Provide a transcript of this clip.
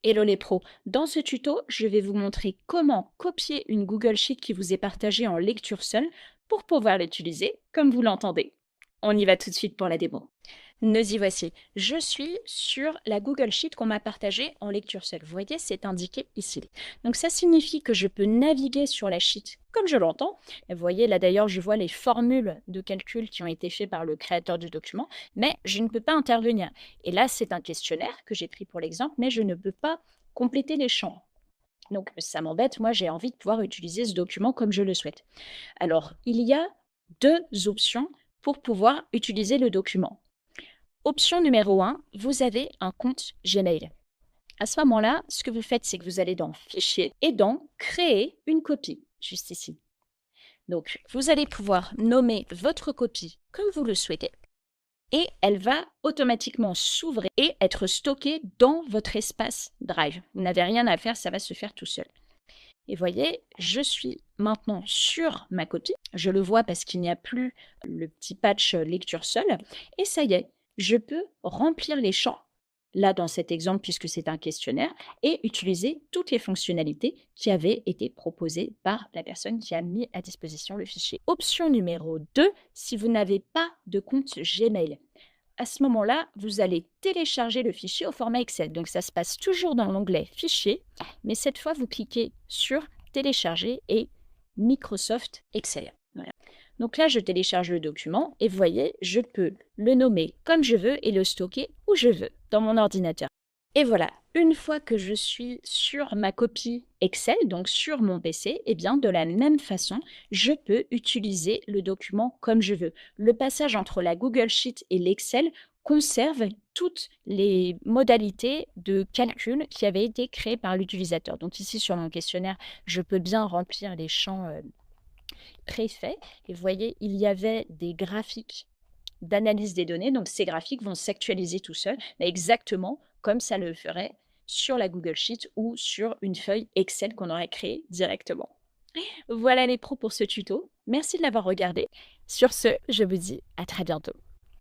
Hello les pros, dans ce tuto, je vais vous montrer comment copier une Google Sheet qui vous est partagée en lecture seule pour pouvoir l'utiliser comme vous l'entendez. On y va tout de suite pour la démo. Nous y voici. Je suis sur la Google Sheet qu'on m'a partagée en lecture seule. Vous voyez, c'est indiqué ici. Donc ça signifie que je peux naviguer sur la sheet comme je l'entends. Vous voyez, là d'ailleurs, je vois les formules de calcul qui ont été faites par le créateur du document, mais je ne peux pas intervenir. Et là, c'est un questionnaire que j'ai pris pour l'exemple, mais je ne peux pas compléter les champs. Donc ça m'embête, moi j'ai envie de pouvoir utiliser ce document comme je le souhaite. Alors, il y a deux options pour pouvoir utiliser le document. Option numéro 1, vous avez un compte Gmail. À ce moment-là, ce que vous faites, c'est que vous allez dans Fichier et dans Créer une copie, juste ici. Donc, vous allez pouvoir nommer votre copie comme vous le souhaitez et elle va automatiquement s'ouvrir et être stockée dans votre espace Drive. Vous n'avez rien à faire, ça va se faire tout seul. Et voyez, je suis maintenant sur ma copie. Je le vois parce qu'il n'y a plus le petit patch lecture seule. Et ça y est, je peux remplir les champs, là dans cet exemple puisque c'est un questionnaire, et utiliser toutes les fonctionnalités qui avaient été proposées par la personne qui a mis à disposition le fichier. Option numéro 2, si vous n'avez pas de compte Gmail. À ce moment-là, vous allez télécharger le fichier au format Excel. Donc ça se passe toujours dans l'onglet Fichier, mais cette fois, vous cliquez sur Télécharger et Microsoft Excel. Voilà. Donc là, je télécharge le document et vous voyez, je peux le nommer comme je veux et le stocker où je veux dans mon ordinateur. Et voilà, une fois que je suis sur ma copie Excel, donc sur mon PC, eh bien de la même façon, je peux utiliser le document comme je veux. Le passage entre la Google Sheet et l'Excel conserve toutes les modalités de calcul qui avaient été créées par l'utilisateur. Donc ici, sur mon questionnaire, je peux bien remplir les champs préfaits. Et vous voyez, il y avait des graphiques d'analyse des données. Donc, ces graphiques vont s'actualiser tout seuls, exactement comme ça le ferait sur la Google Sheet ou sur une feuille Excel qu'on aurait créée directement. Voilà les pros pour ce tuto. Merci de l'avoir regardé. Sur ce, je vous dis à très bientôt.